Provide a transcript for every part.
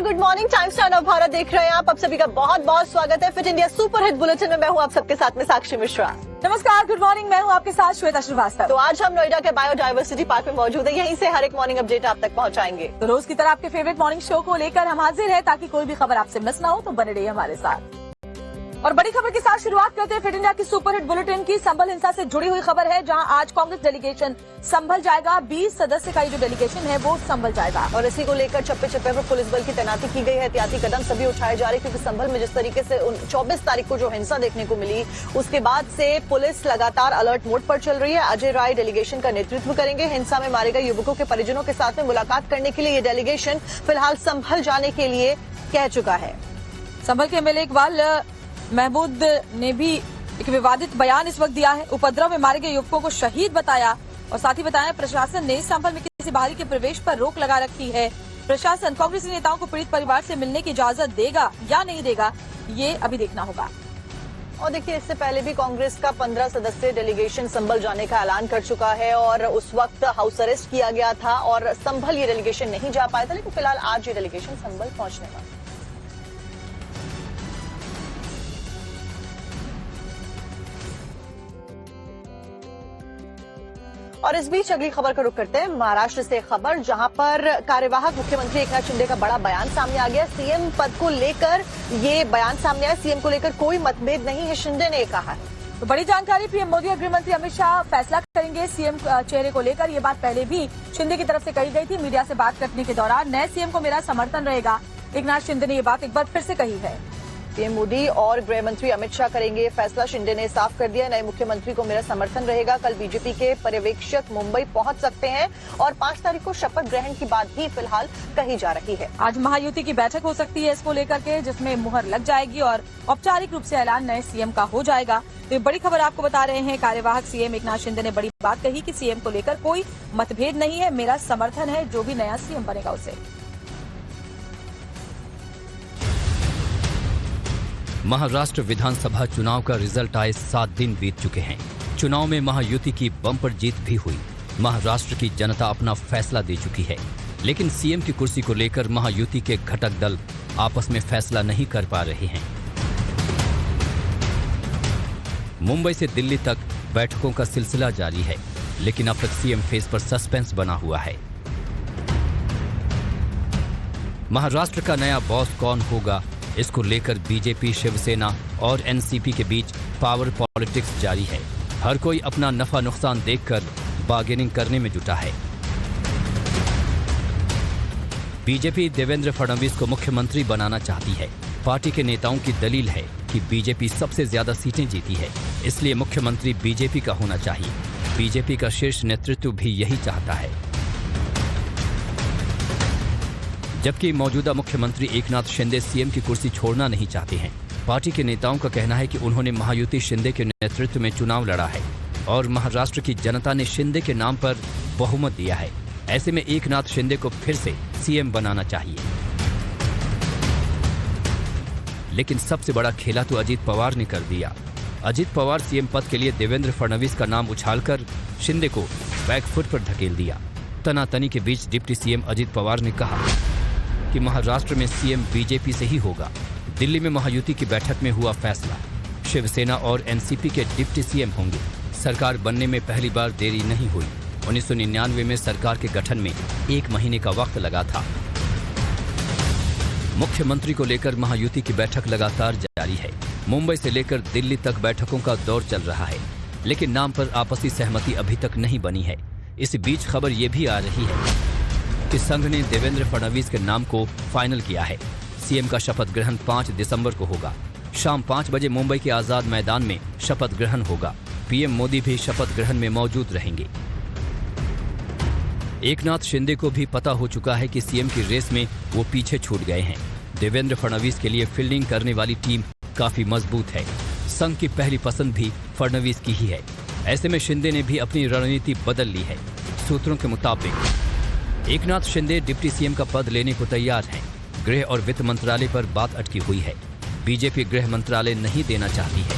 Good morning. Times नव भारत देख रहे हैं आप सभी का बहुत बहुत स्वागत है। Fit India super hit bulletin में मैं हूं आप सबके साथ में साक्षी मिश्रा। नमस्कार, गुड मॉर्निंग। मैं हूं आपके साथ श्वेता श्रीवास्तव। तो आज हम नोएडा के बायोडायवर्सिटी पार्क में मौजूद है। यहीं से हर एक मॉर्निंग अपडेट आप तक पहुंचाएंगे। तो रोज की तरह आपके फेवरेट मॉर्निंग शो को लेकर हम हाजिर हैं, ताकि कोई भी खबर आपसे मिस ना हो, तो बने रहिए हमारे साथ। और बड़ी खबर के साथ शुरुआत करते हैं फिट इंडिया की सुपर हिट बुलेटिन की। संभल हिंसा से जुड़ी हुई खबर है, जहां आज कांग्रेस डेलीगेशन संभल जाएगा। 20 सदस्य का ये जो डेलीगेशन है वो संभल जाएगा। और इसी को लेकर चप्पे चप्पे पर पुलिस बल की तैनाती की गई है। एहतियाती कदम सभी उठाए जा रहे हैं, क्योंकि संभल में जिस तरीके से 24 तारीख को जो हिंसा देखने को मिली, उसके बाद से पुलिस लगातार अलर्ट मोड पर चल रही है। अजय राय डेलीगेशन का नेतृत्व करेंगे। हिंसा में मारे गए युवकों के परिजनों के साथ में मुलाकात करने के लिए ये डेलीगेशन फिलहाल संभल जाने के लिए कह चुका है। संभल के एमएलए इकबाल महमूद ने भी एक विवादित बयान इस वक्त दिया है। उपद्रव में मारे गए युवकों को शहीद बताया और साथ ही बताया प्रशासन ने संभल में किसी बाहरी के प्रवेश पर रोक लगा रखी है। प्रशासन कांग्रेसी नेताओं को पीड़ित परिवार से मिलने की इजाजत देगा या नहीं देगा, ये अभी देखना होगा। और देखिए, इससे पहले भी कांग्रेस का 15 सदस्यीय डेलीगेशन संभल जाने का ऐलान कर चुका है और उस वक्त हाउस अरेस्ट किया गया था और संभल ये डेलीगेशन नहीं जा पाया था। लेकिन फिलहाल आज ये डेलीगेशन संभल पहुंचने वाला है। और इस बीच अगली खबर का रुख करते हैं महाराष्ट्र से। खबर जहां पर कार्यवाहक मुख्यमंत्री एकनाथ शिंदे का बड़ा बयान सामने आ गया। सीएम पद को लेकर ये बयान सामने आया। सीएम को लेकर कोई मतभेद नहीं है, शिंदे ने कहा है। तो बड़ी जानकारी, पीएम मोदी और गृह मंत्री अमित शाह फैसला करेंगे सीएम चेहरे को लेकर। ये बात पहले भी शिंदे की तरफ से कही गई थी। मीडिया से बात करने के दौरान नए सीएम को मेरा समर्थन रहेगा, एकनाथ शिंदे ने ये बात एक बार फिर से कही है। पीएम मोदी और गृह मंत्री अमित शाह करेंगे फैसला। शिंदे ने साफ कर दिया, नए मुख्यमंत्री को मेरा समर्थन रहेगा। कल बीजेपी के पर्यवेक्षक मुंबई पहुंच सकते हैं और 5 तारीख को शपथ ग्रहण की बात भी फिलहाल कही जा रही है। आज महायुति की बैठक हो सकती है इसको लेकर के, जिसमें मुहर लग जाएगी और औपचारिक रूप से ऐलान नए सीएम का हो जाएगा। तो ये बड़ी खबर आपको बता रहे हैं। कार्यवाहक सीएम एकनाथ शिंदे ने बड़ी बात कही कि सीएम को लेकर कोई मतभेद नहीं है, मेरा समर्थन है जो भी नया सीएम बनेगा उसे। महाराष्ट्र विधानसभा चुनाव का रिजल्ट आए 7 दिन बीत चुके हैं। चुनाव में महायुति की बम्पर जीत भी हुई। महाराष्ट्र की जनता अपना फैसला दे चुकी है, लेकिन सीएम की कुर्सी को लेकर महायुति के घटक दल आपस में फैसला नहीं कर पा रहे हैं। मुंबई से दिल्ली तक बैठकों का सिलसिला जारी है, लेकिन अब तक सीएम फेस पर सस्पेंस बना हुआ है। महाराष्ट्र का नया बॉस कौन होगा, इसको लेकर बीजेपी, शिवसेना और एनसीपी के बीच पावर पॉलिटिक्स जारी है। हर कोई अपना नफा नुकसान देखकर बार्गेनिंग करने में जुटा है। बीजेपी देवेंद्र फडणवीस को मुख्यमंत्री बनाना चाहती है। पार्टी के नेताओं की दलील है कि बीजेपी सबसे ज्यादा सीटें जीती है, इसलिए मुख्यमंत्री बीजेपी का होना चाहिए। बीजेपी का शीर्ष नेतृत्व भी यही चाहता है, जबकि मौजूदा मुख्यमंत्री एकनाथ शिंदे सीएम की कुर्सी छोड़ना नहीं चाहते हैं। पार्टी के नेताओं का कहना है कि उन्होंने महायुति शिंदे के नेतृत्व में चुनाव लड़ा है और महाराष्ट्र की जनता ने शिंदे के नाम पर बहुमत दिया है। ऐसे में एकनाथ शिंदे को फिर से सीएम बनाना चाहिए। लेकिन सबसे बड़ा खेला तो अजित पवार ने कर दिया। अजित पवार सीएम पद के लिए देवेंद्र फडणवीस का नाम उछालकर शिंदे को बैकफुट पर धकेल दिया। तनातनी के बीच डिप्टी सीएम अजित पवार ने कहा कि महाराष्ट्र में सीएम बीजेपी से ही होगा। दिल्ली में महायुति की बैठक में हुआ फैसला, शिवसेना और एनसीपी के डिप्टी सीएम होंगे। सरकार बनने में पहली बार देरी नहीं हुई। 1999 में सरकार के गठन में 1 महीने का वक्त लगा था। मुख्यमंत्री को लेकर महायुति की बैठक लगातार जारी है। मुंबई से लेकर दिल्ली तक बैठकों का दौर चल रहा है, लेकिन नाम पर आपसी सहमति अभी तक नहीं बनी है। इस बीच खबर ये भी आ रही है कि संघ ने देवेंद्र फडणवीस के नाम को फाइनल किया है। सीएम का शपथ ग्रहण 5 दिसंबर को होगा। शाम 5 बजे मुंबई के आजाद मैदान में शपथ ग्रहण होगा। पीएम मोदी भी शपथ ग्रहण में मौजूद रहेंगे। एकनाथ शिंदे को भी पता हो चुका है कि सीएम की रेस में वो पीछे छूट गए हैं। देवेंद्र फडणवीस के लिए फील्डिंग करने वाली टीम काफी मजबूत है। संघ की पहली पसंद भी फडणवीस की ही है। ऐसे में शिंदे ने भी अपनी रणनीति बदल ली है। सूत्रों के मुताबिक एकनाथ शिंदे डिप्टी सीएम का पद लेने को तैयार हैं। गृह और वित्त मंत्रालय पर बात अटकी हुई है। बीजेपी गृह मंत्रालय नहीं देना चाहती है।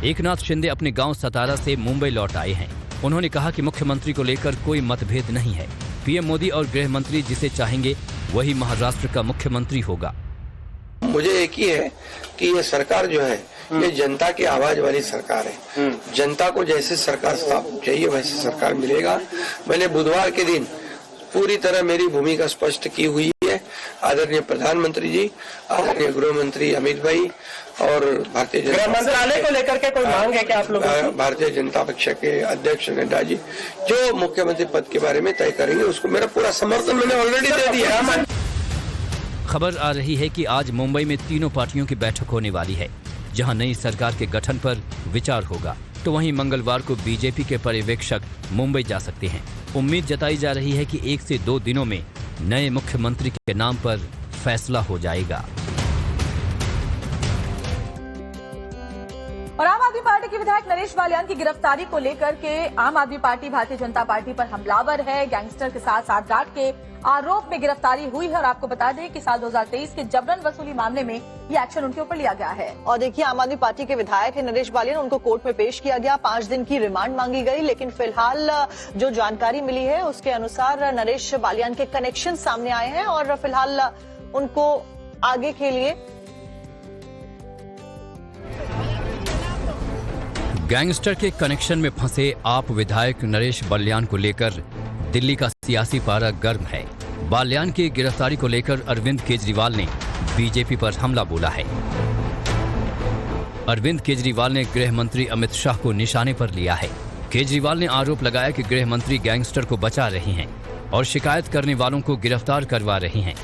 एकनाथ शिंदे अपने गांव सतारा से मुंबई लौट आए हैं। उन्होंने कहा कि मुख्यमंत्री को लेकर कोई मतभेद नहीं है। पीएम मोदी और गृह मंत्री जिसे चाहेंगे वही महाराष्ट्र का मुख्यमंत्री होगा। मुझे एक ही है कि ये सरकार जो है ये जनता की आवाज वाली सरकार है। जनता को जैसे सरकार चाहिए वैसे सरकार मिलेगा। मैंने बुधवार के दिन पूरी तरह मेरी भूमिका स्पष्ट की हुई है। आदरणीय प्रधानमंत्री जी, आदरणीय गृह मंत्री अमित भाई और भारतीय जनता मंत्रालय को लेकर के कोई मांग है क्या आप लोग? भारतीय जनता पक्ष के अध्यक्ष नड्डा जी जो मुख्यमंत्री पद के बारे में तय करेंगे उसको मेरा पूरा समर्थन मैंने ऑलरेडी दे दिया। खबर आ रही है कि आज मुंबई में तीनों पार्टियों की बैठक होने वाली है, जहां नई सरकार के गठन पर विचार होगा। तो वहीं मंगलवार को बीजेपी के पर्यवेक्षक मुंबई जा सकते हैं। उम्मीद जताई जा रही है कि 1 से 2 दिनों में नए मुख्यमंत्री के नाम पर फैसला हो जाएगा। और आम आदमी पार्टी के विधायक नरेश बालियान की गिरफ्तारी को लेकर के आम आदमी पार्टी भारतीय जनता पार्टी पर हमलावर है। गैंगस्टर के साथ साठगांठ के आरोप में गिरफ्तारी हुई है और आपको बता दें कि साल 2023 के जबरन वसूली मामले में ये एक्शन उनके ऊपर लिया गया है। और देखिए, आम आदमी पार्टी के विधायक है नरेश बालियान, उनको कोर्ट में पेश किया गया। 5 दिन की रिमांड मांगी गई, लेकिन फिलहाल जो जानकारी मिली है उसके अनुसार नरेश बालियान के कनेक्शन सामने आए हैं और फिलहाल उनको आगे के लिए गैंगस्टर के कनेक्शन में फंसे आप विधायक नरेश बालियान को लेकर दिल्ली का सियासी पारा गर्म है। बालियान की गिरफ्तारी को लेकर अरविंद केजरीवाल ने बीजेपी पर हमला बोला है। अरविंद केजरीवाल ने गृह मंत्री अमित शाह को निशाने पर लिया है। केजरीवाल ने आरोप लगाया कि गृह मंत्री गैंगस्टर को बचा रही हैं और शिकायत करने वालों को गिरफ्तार करवा रही हैं।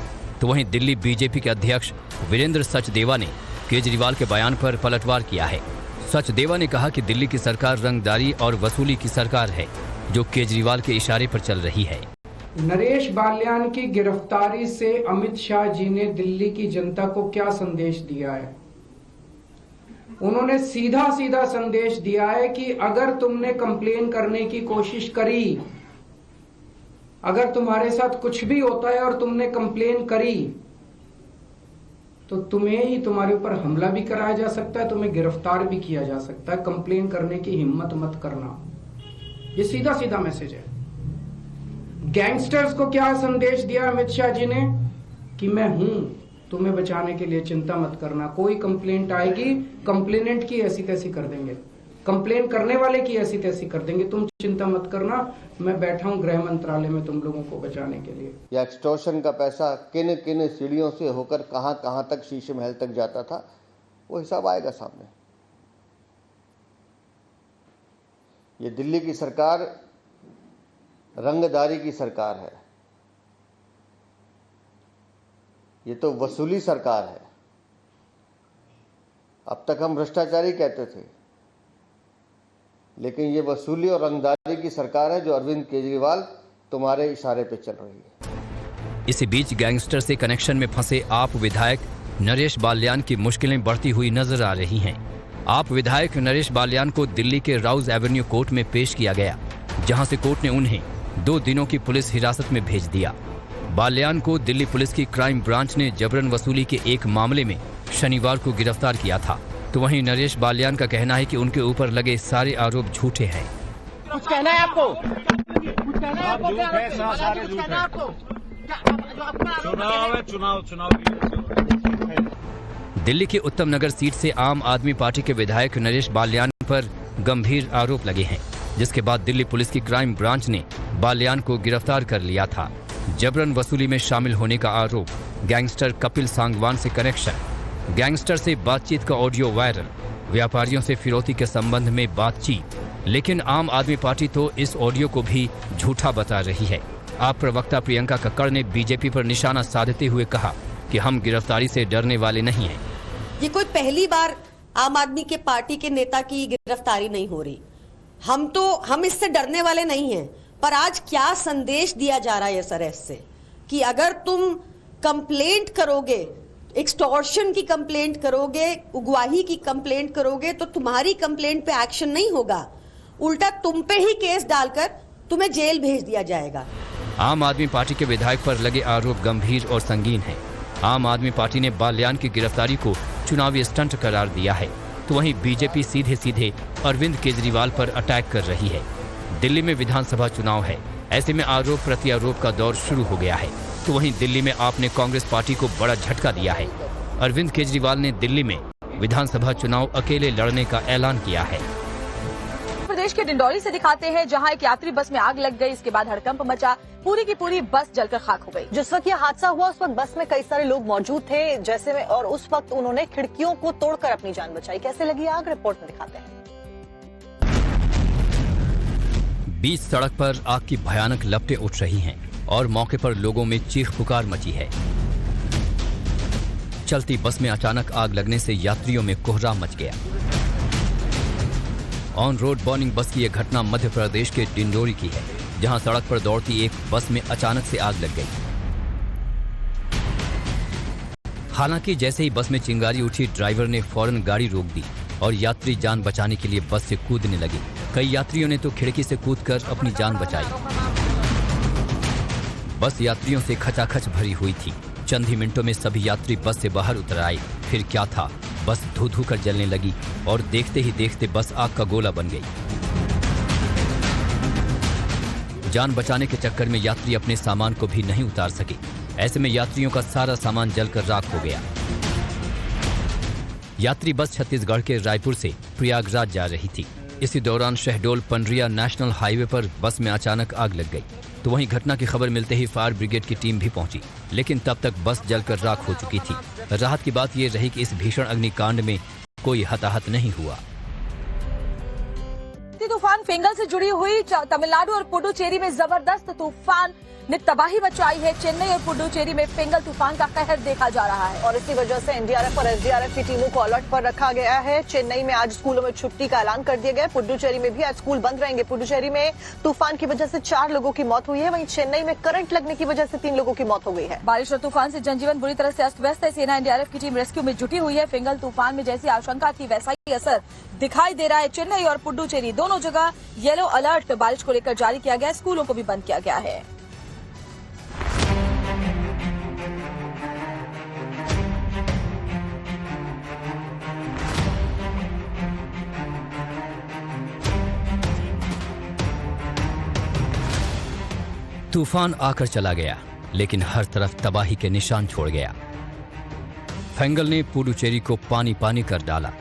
तो वहीं दिल्ली बीजेपी के अध्यक्ष वीरेंद्र सचदेवा ने केजरीवाल के बयान पर पलटवार किया है। सचदेवा ने कहा कि दिल्ली की सरकार रंगदारी और वसूली की सरकार है, जो केजरीवाल के इशारे पर चल रही है। नरेश बालियान की गिरफ्तारी से अमित शाह जी ने दिल्ली की जनता को क्या संदेश दिया है? उन्होंने सीधा सीधा संदेश दिया है कि अगर तुमने कंप्लेन करने की कोशिश करी, अगर तुम्हारे साथ कुछ भी होता है और तुमने कंप्लेन करी, तो तुम्हें ही तुम्हारे ऊपर हमला भी कराया जा सकता है, तुम्हें गिरफ्तार भी किया जा सकता है। कंप्लेन करने की हिम्मत मत करना। ये सीधा सीधा मैसेज है। गैंगस्टर्स को क्या संदेश दिया अमित शाह जी ने कि मैं हूं तुम्हें बचाने के लिए, चिंता मत करना। कोई कंप्लेंट आएगी, कंप्लेनेंट की ऐसी तैसी कर देंगे, कंप्लेन करने वाले की ऐसी तैसी कर देंगे, तुम चिंता मत करना, मैं बैठा हूं गृह मंत्रालय में तुम लोगों को बचाने के लिए। या एक्सटॉर्शन का पैसा किन किन सीढ़ियों से होकर कहां कहां तक शीशे महल तक जाता था, वो हिसाब आएगा सामने। ये दिल्ली की सरकार रंगदारी की सरकार है, ये तो वसूली सरकार है। अब तक हम भ्रष्टाचारी कहते थे, लेकिन ये वसूली और रंगदारी की सरकार है जो अरविंद केजरीवाल तुम्हारे इशारे पे चल रही है। इसी बीच गैंगस्टर से कनेक्शन में फंसे आप विधायक नरेश बालियान की मुश्किलें बढ़ती हुई नजर आ रही हैं। आप विधायक नरेश बालियान को दिल्ली के राउज एवेन्यू कोर्ट में पेश किया गया, जहां से कोर्ट ने उन्हें 2 दिनों की पुलिस हिरासत में भेज दिया। बालियान को दिल्ली पुलिस की क्राइम ब्रांच ने जबरन वसूली के एक मामले में शनिवार को गिरफ्तार किया था। तो वहीं नरेश बालियान का कहना है कि उनके ऊपर लगे सारे आरोप झूठे हैं। कुछ कहना है आपको? कुछ कहना है आपको? चुनाव दिल्ली की उत्तम नगर सीट से आम आदमी पार्टी के विधायक नरेश बालियान पर गंभीर आरोप लगे हैं, जिसके बाद दिल्ली पुलिस की क्राइम ब्रांच ने बालियान को गिरफ्तार कर लिया था। जबरन वसूली में शामिल होने का आरोप, गैंगस्टर कपिल सांगवान से कनेक्शन, गैंगस्टर से बातचीत का ऑडियो वायरल, व्यापारियों से फिरौती के संबंध में बातचीत। लेकिन आम आदमी पार्टी तो इस ऑडियो को भी झूठा बता रही है। आप प्रवक्ता प्रियंका कक्कड़ ने बीजेपी पर निशाना साधते हुए कहा कि हम गिरफ्तारी से डरने वाले नहीं हैं। ये कोई पहली बार आम आदमी के पार्टी के नेता की गिरफ्तारी नहीं हो रही। हम इससे डरने वाले नहीं हैं। पर आज क्या संदेश दिया जा रहा है इस अरेस्ट से कि अगर तुम कंप्लेंट करोगे, एक्सटॉर्शन की कंप्लेंट करोगे, उगवाही की कंप्लेंट करोगे, तो तुम्हारी कंप्लेंट पे एक्शन नहीं होगा, उल्टा तुम पे ही केस डालकर तुम्हें जेल भेज दिया जाएगा। आम आदमी पार्टी के विधायक पर लगे आरोप गंभीर और संगीन हैं। आम आदमी पार्टी ने बालियान की गिरफ्तारी को चुनावी स्टंट करार दिया है, तो वहीं बीजेपी सीधे सीधे अरविंद केजरीवाल पर अटैक कर रही है। दिल्ली में विधानसभा चुनाव है, ऐसे में आरोप प्रत्यारोप का दौर शुरू हो गया है। तो वहीं दिल्ली में आपने कांग्रेस पार्टी को बड़ा झटका दिया है। अरविंद केजरीवाल ने दिल्ली में विधानसभा चुनाव अकेले लड़ने का ऐलान किया है। प्रदेश के डिंडौरी से दिखाते हैं, जहां एक यात्री बस में आग लग गई। इसके बाद हड़कंप मचा, पूरी की पूरी बस जलकर खाक हो गई। जिस वक्त यह हादसा हुआ उस वक्त बस में कई सारे लोग मौजूद थे जैसे में, और उस वक्त उन्होंने खिड़कियों को तोड़कर अपनी जान बचाई। कैसे लगी आग, रिपोर्ट में दिखाते हैं। बीच सड़क पर आग की भयानक लपटें उठ रही हैं और मौके पर लोगों में चीख पुकार मची है। चलती बस में अचानक आग लगने से यात्रियों में कोहराम मच गया। ऑन रोड बर्निंग बस की यह घटना मध्य प्रदेश के डिंडोरी की है, जहां सड़क पर दौड़ती एक बस में अचानक से आग लग गई। हालांकि जैसे ही बस में चिंगारी उठी, ड्राइवर ने फौरन गाड़ी रोक दी और यात्री जान बचाने के लिए बस से कूदने लगे। कई यात्रियों ने तो खिड़की से कूदकर अपनी जान बचाई। बस यात्रियों से खचाखच भरी हुई थी। चंद ही मिनटों में सभी यात्री बस से बाहर उतर आए। फिर क्या था, बस धू-धू कर जलने लगी और देखते ही देखते बस आग का गोला बन गई। जान बचाने के चक्कर में यात्री अपने सामान को भी नहीं उतार सके। ऐसे में यात्रियों का सारा सामान जलकर राख हो गया। यात्री बस छत्तीसगढ़ के रायपुर से प्रयागराज जा रही थी। इसी दौरान शहडोल पंडरिया नेशनल हाईवे पर बस में अचानक आग लग गई। तो वहीं घटना की खबर मिलते ही फायर ब्रिगेड की टीम भी पहुंची, लेकिन तब तक बस जलकर राख हो चुकी थी। राहत की बात यह रही कि इस भीषण अग्निकांड में कोई हताहत नहीं हुआ। तूफान फेंगल से जुड़ी हुई तमिलनाडु और पुडुचेरी में जबरदस्त तूफान ने तबाही मचाई है। चेन्नई और पुडुचेरी में फेंगल तूफान का कहर देखा जा रहा है और इसी वजह से एनडीआरएफ और एसडीआरएफ की टीमों को अलर्ट पर रखा गया है। चेन्नई में आज स्कूलों में छुट्टी का ऐलान कर दिया गया है। पुडुचेरी में भी आज स्कूल बंद रहेंगे। पुडुचेरी में तूफान की वजह से 4 लोगों की मौत हुई है, वहीं चेन्नई में करंट लगने की वजह से 3 लोगों की मौत हो गई है। बारिश और तूफान से जनजीवन बुरी तरह से अस्त व्यस्त है। सेना एनडीआरएफ की टीम रेस्क्यू में जुटी हुई है। फेंगल तूफान में जैसी आशंका थी वैसा ही असर दिखाई दे रहा है। चेन्नई और पुडुचेरी दोनों जगह येलो अलर्ट बारिश को लेकर जारी किया गया। स्कूलों को भी बंद किया गया है। तूफान आकर चला गया, लेकिन हर तरफ तबाही के निशान छोड़ गया। फेंगल ने पुडुचेरी को पानी पानी कर डाला।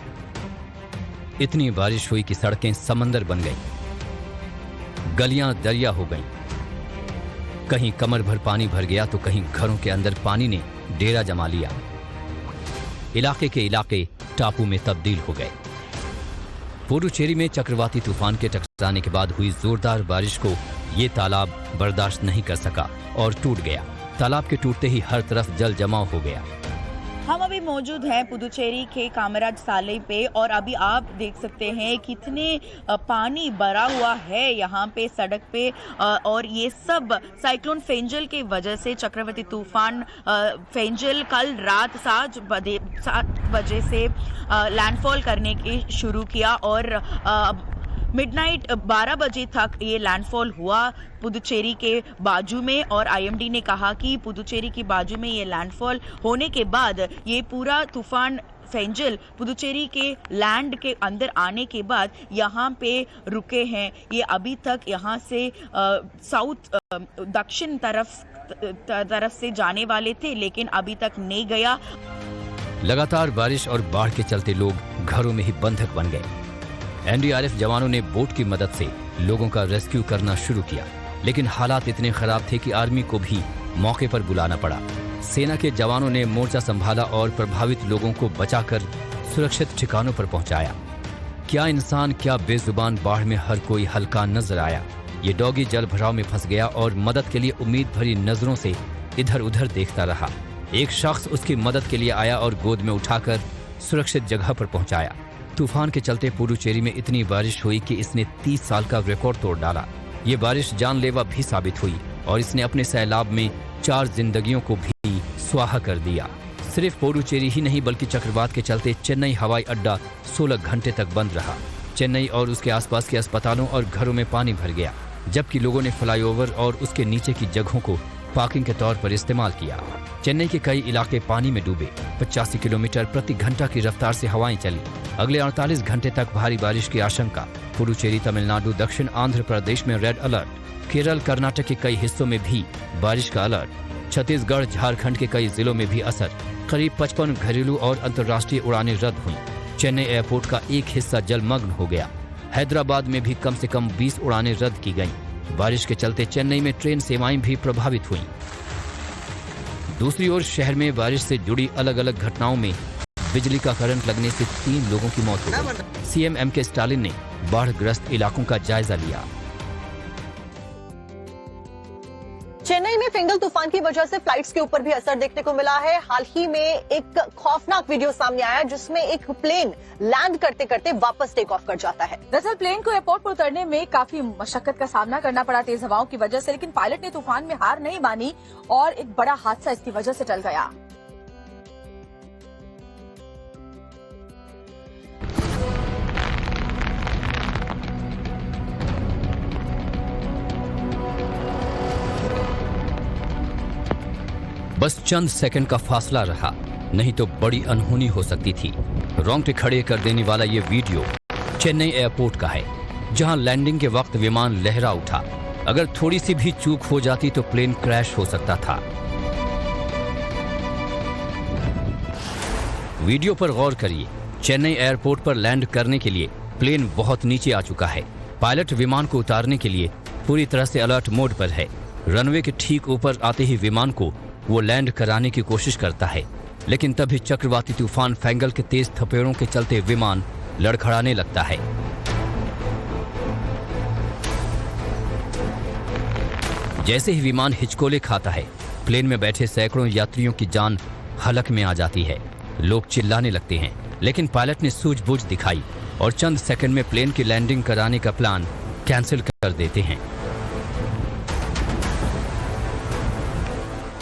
इतनी बारिश हुई कि सड़कें समंदर बन गईं, गलियां दरिया हो गईं। कहीं कमर भर पानी भर गया तो कहीं घरों के अंदर पानी ने डेरा जमा लिया। इलाके के इलाके टापू में तब्दील हो गए। पुडुचेरी में चक्रवाती तूफान के टकराने के बाद हुई जोरदार बारिश को ये तालाब बर्दाश्त नहीं कर सका और टूट गया। तालाब के टूटते ही हर तरफ जल जमाव हो गया। हम अभी मौजूद हैं पुदुचेरी के कामराज साले पे और अभी आप देख सकते हैं कितने पानी भरा हुआ है यहाँ पे सड़क पे और ये सब साइक्लोन फेंजल की वजह से चक्रवाती तूफान फेंजल कल रात 7 बजे से लैंडफॉल करने की शुरू किया और मिडनाइट 12 बजे तक ये लैंडफॉल हुआ पुदुचेरी के बाजू में और आईएमडी ने कहा कि पुदुचेरी की बाजू में ये लैंडफॉल होने के बाद ये पूरा तूफान फेंजल पुदुचेरी के लैंड के अंदर आने के बाद यहाँ पे रुके हैं। ये अभी तक यहाँ से साउथ दक्षिण तरफ से जाने वाले थे, लेकिन अभी तक नहीं गया। लगातार बारिश और बाढ़ के चलते लोग घरों में ही बंधक बन गए। एनडीआरएफ जवानों ने बोट की मदद से लोगों का रेस्क्यू करना शुरू किया, लेकिन हालात इतने खराब थे कि आर्मी को भी मौके पर बुलाना पड़ा। सेना के जवानों ने मोर्चा संभाला और प्रभावित लोगों को बचाकर सुरक्षित ठिकानों पर पहुंचाया। क्या इंसान, क्या बेजुबान, बाढ़ में हर कोई हल्का नजर आया। ये डॉगी जल भराव में फंस गया और मदद के लिए उम्मीद भरी नजरों से इधर उधर देखता रहा। एक शख्स उसकी मदद के लिए आया और गोद में उठाकर सुरक्षित जगह पर पहुंचाया। तूफान के चलते पुडुचेरी में इतनी बारिश हुई कि इसने 30 साल का रिकॉर्ड तोड़ डाला। ये बारिश जानलेवा भी साबित हुई और इसने अपने सैलाब में 4 जिंदगियों को भी स्वाहा कर दिया। सिर्फ पुडुचेरी ही नहीं बल्कि चक्रवात के चलते चेन्नई हवाई अड्डा 16 घंटे तक बंद रहा। चेन्नई और उसके आसपास के अस्पतालों और घरों में पानी भर गया, जबकि लोगों ने फ्लाईओवर और उसके नीचे की जगहों को पार्किंग के तौर पर इस्तेमाल किया। चेन्नई के कई इलाके पानी में डूबे। 85 किलोमीटर प्रति घंटा की रफ्तार से हवाएं चली। अगले 48 घंटे तक भारी बारिश की आशंका। पुडुचेरी, तमिलनाडु, दक्षिण आंध्र प्रदेश में रेड अलर्ट। केरल, कर्नाटक के कई हिस्सों में भी बारिश का अलर्ट। छत्तीसगढ़, झारखंड के कई जिलों में भी असर। करीब 55 घरेलू और अंतर्राष्ट्रीय उड़ानें रद्द हुई। चेन्नई एयरपोर्ट का एक हिस्सा जलमग्न हो गया। हैदराबाद में भी कम से कम 20 उड़ानें रद्द की गईं। बारिश के चलते चेन्नई में ट्रेन सेवाएं भी प्रभावित हुईं। दूसरी ओर शहर में बारिश से जुड़ी अलग अलग घटनाओं में बिजली का करंट लगने से 3 लोगों की मौत हो गई। CM MK. स्टालिन ने बाढ़ग्रस्त इलाकों का जायजा लिया। चेन्नई में फिंगल तूफान की वजह से फ्लाइट्स के ऊपर भी असर देखने को मिला है। हाल ही में एक खौफनाक वीडियो सामने आया जिसमें एक प्लेन लैंड करते करते वापस टेक ऑफ कर जाता है। दरअसल प्लेन को एयरपोर्ट पर उतरने में काफी मशक्कत का सामना करना पड़ा तेज हवाओं की वजह से, लेकिन पायलट ने तूफान में हार नहीं मानी और एक बड़ा हादसा इसकी वजह से टल गया। बस चंद सेकंड का फासला रहा, नहीं तो बड़ी अनहोनी हो सकती थी। रोंगटे खड़े कर देने वाला ये वीडियो चेन्नई एयरपोर्ट का है, जहां लैंडिंग के वक्त विमान लहरा उठा। अगर थोड़ी सी भी चूक हो जाती तो प्लेन क्रैश हो सकता था। वीडियो पर गौर करिए। चेन्नई एयरपोर्ट पर लैंड करने के लिए प्लेन बहुत नीचे आ चुका है। पायलट विमान को उतारने के लिए पूरी तरह से अलर्ट मोड पर है। रनवे के ठीक ऊपर आते ही विमान को वो लैंड कराने की कोशिश करता है, लेकिन तभी चक्रवाती तूफान फेंगल के तेज थपेड़ों के चलते विमान लड़खड़ाने लगता है। जैसे ही विमान हिचकोले खाता है, प्लेन में बैठे सैकड़ों यात्रियों की जान हलक में आ जाती है। लोग चिल्लाने लगते हैं, लेकिन पायलट ने सूझबूझ दिखाई और चंद सेकंड में प्लेन की लैंडिंग कराने का प्लान कैंसिल कर देते हैं।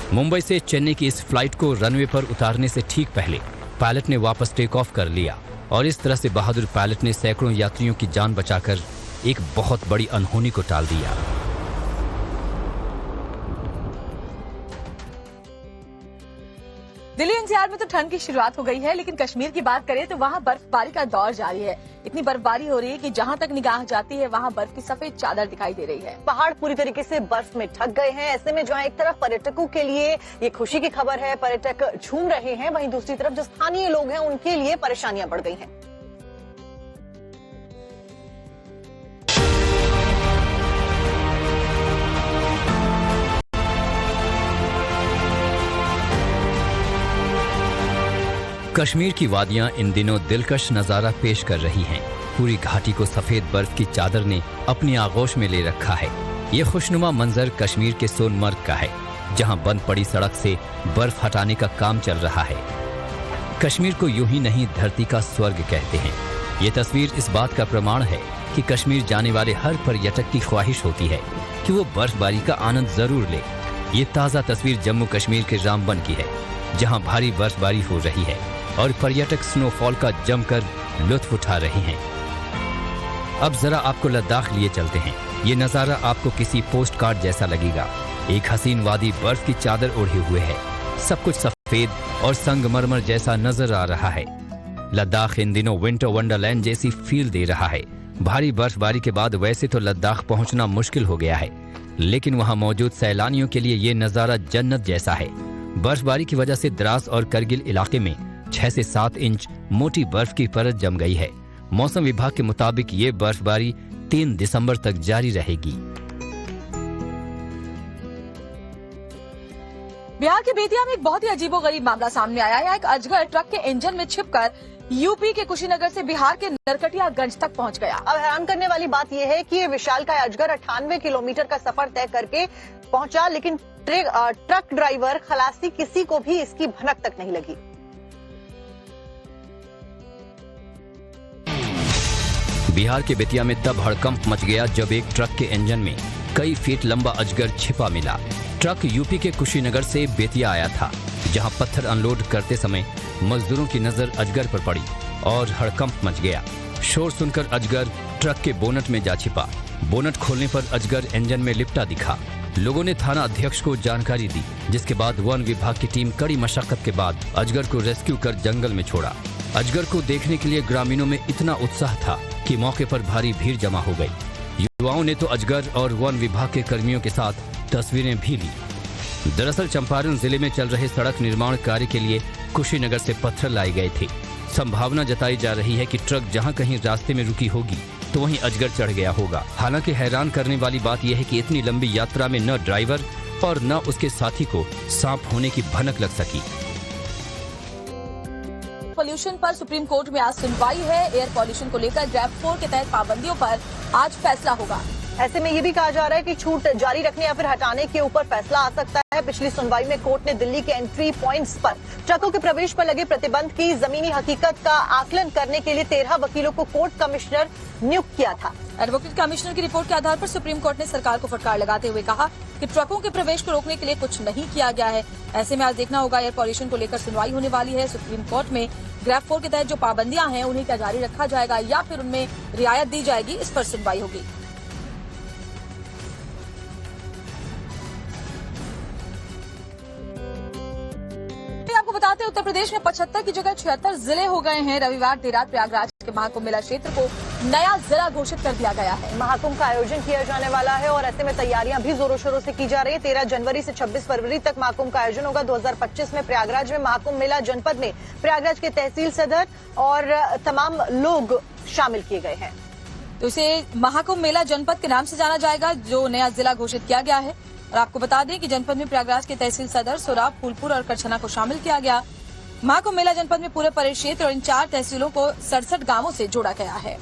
मुंबई से चेन्नई की इस फ्लाइट को रनवे पर उतारने से ठीक पहले पायलट ने वापस टेक ऑफ कर लिया और इस तरह से बहादुर पायलट ने सैकड़ों यात्रियों की जान बचाकर एक बहुत बड़ी अनहोनी को टाल दिया। दिल्ली एनसीआर में तो ठंड की शुरुआत हो गई है, लेकिन कश्मीर की बात करें तो वहां बर्फबारी का दौर जारी है। इतनी बर्फबारी हो रही है कि जहां तक निगाह जाती है वहां बर्फ की सफेद चादर दिखाई दे रही है। पहाड़ पूरी तरीके से बर्फ में ढक गए हैं। ऐसे में जहां एक तरफ पर्यटकों के लिए ये खुशी की खबर है, पर्यटक झूम रहे हैं, वहीं दूसरी तरफ जो स्थानीय लोग हैं उनके लिए परेशानियां बढ़ गई हैं। कश्मीर की वादियां इन दिनों दिलकश नजारा पेश कर रही हैं। पूरी घाटी को सफेद बर्फ की चादर ने अपनी आगोश में ले रखा है। ये खुशनुमा मंजर कश्मीर के सोनमर्ग का है, जहां बंद पड़ी सड़क से बर्फ हटाने का काम चल रहा है। कश्मीर को यूं ही नहीं, धरती का स्वर्ग कहते हैं। ये तस्वीर इस बात का प्रमाण है कि कश्मीर जाने वाले हर पर्यटक की ख्वाहिश होती है कि वो बर्फबारी का आनंद जरूर ले। ये ताज़ा तस्वीर जम्मू कश्मीर के रामबन की है, जहां भारी बर्फबारी हो रही है और पर्यटक स्नोफॉल का जमकर लुत्फ उठा रहे हैं। अब जरा आपको लद्दाख लिए चलते हैं। ये नज़ारा आपको किसी पोस्ट कार्ड जैसा लगेगा। एक हसीन वादी बर्फ की चादर ओढ़े हुए है। सब कुछ सफेद और संगमरमर जैसा नजर आ रहा है। लद्दाख इन दिनों विंटर वंडरलैंड जैसी फील दे रहा है। भारी बर्फबारी के बाद वैसे तो लद्दाख पहुंचना मुश्किल हो गया है, लेकिन वहां मौजूद सैलानियों के लिए ये नज़ारा जन्नत जैसा है। बर्फबारी की वजह से द्रास और करगिल इलाके में 6 से 7 इंच मोटी बर्फ की परत जम गई है। मौसम विभाग के मुताबिक ये बर्फबारी 3 दिसंबर तक जारी रहेगी। बिहार के बेतिया में एक बहुत ही अजीबोगरीब मामला सामने आया है। एक अजगर ट्रक के इंजन में छिपकर यूपी के कुशीनगर से बिहार के नरकटियागंज तक पहुंच गया। अब हैरान करने वाली बात यह है कि ये विशालकाय अजगर 98 किलोमीटर का सफर तय करके पहुंचा, लेकिन ट्रक ड्राइवर, खलासी, किसी को भी इसकी भनक तक नहीं लगी। बिहार के बेतिया में तब हड़कंप मच गया जब एक ट्रक के इंजन में कई फीट लंबा अजगर छिपा मिला। ट्रक यूपी के कुशीनगर से बेतिया आया था, जहां पत्थर अनलोड करते समय मजदूरों की नजर अजगर पर पड़ी और हड़कंप मच गया। शोर सुनकर अजगर ट्रक के बोनट में जा छिपा। बोनट खोलने पर अजगर इंजन में लिपटा दिखा। लोगों ने थाना अध्यक्ष को जानकारी दी, जिसके बाद वन विभाग की टीम कड़ी मशक्कत के बाद अजगर को रेस्क्यू कर जंगल में छोड़ा। अजगर को देखने के लिए ग्रामीणों में इतना उत्साह था कि मौके पर भारी भीड़ जमा हो गई। युवाओं ने तो अजगर और वन विभाग के कर्मियों के साथ तस्वीरें भी ली। दरअसल चंपारण जिले में चल रहे सड़क निर्माण कार्य के लिए कुशीनगर से पत्थर लाए गए थे। संभावना जताई जा रही है कि ट्रक जहां कहीं रास्ते में रुकी होगी तो वहीं अजगर चढ़ गया होगा। हालांकि हैरान करने वाली बात यह है कि इतनी लंबी यात्रा में न ड्राइवर और न उसके साथी को सांप होने की भनक लग सकी। पॉल्यूशन पर सुप्रीम कोर्ट में आज सुनवाई है। एयर पॉल्यूशन को लेकर ग्रैब 4 के तहत पाबंदियों पर आज फैसला होगा। ऐसे में ये भी कहा जा रहा है कि छूट जारी रखने या फिर हटाने के ऊपर फैसला आ सकता है। पिछली सुनवाई में कोर्ट ने दिल्ली के एंट्री पॉइंट्स पर ट्रकों के प्रवेश पर लगे प्रतिबंध की जमीनी हकीकत का आकलन करने के लिए 13 वकीलों को कोर्ट कमिश्नर नियुक्त किया था। एडवोकेट कमिश्नर की रिपोर्ट के आधार पर सुप्रीम कोर्ट ने सरकार को फटकार लगाते हुए कहा कि ट्रकों के प्रवेश को रोकने के लिए कुछ नहीं किया गया है। ऐसे में आज देखना होगा एयर पॉल्यूशन को लेकर सुनवाई होने वाली है। सुप्रीम कोर्ट में ग्रैब 4 के तहत जो पाबंदियां हैं उन्हें क्या जारी रखा जाएगा या फिर उनमें रियायत दी जाएगी, इस पर सुनवाई होगी। आपको बताते हैं उत्तर प्रदेश में 75 की जगह 76 जिले हो गए हैं। रविवार देर रात प्रयागराज के महाकुंभ मेला क्षेत्र को नया जिला घोषित कर दिया गया है। महाकुंभ का आयोजन किया जाने वाला है और ऐसे में तैयारियां भी जोरों शोरों से की जा रही है। 13 जनवरी से 26 फरवरी तक महाकुंभ का आयोजन होगा। 2025 में प्रयागराज में महाकुंभ मेला जनपद में प्रयागराज के तहसील सदर और तमाम लोग शामिल किए गए हैं। तो इसे महाकुंभ मेला जनपद के नाम से जाना जाएगा, जो नया जिला घोषित किया गया है। और आपको बता दें कि जनपद में प्रयागराज के तहसील सदर, सोराब, फूलपुर और करछना को शामिल किया गया। महाकुंभ मेला जनपद में पूरे परेड क्षेत्र और इन 4 तहसीलों को 67 गांवों से जोड़ा गया है।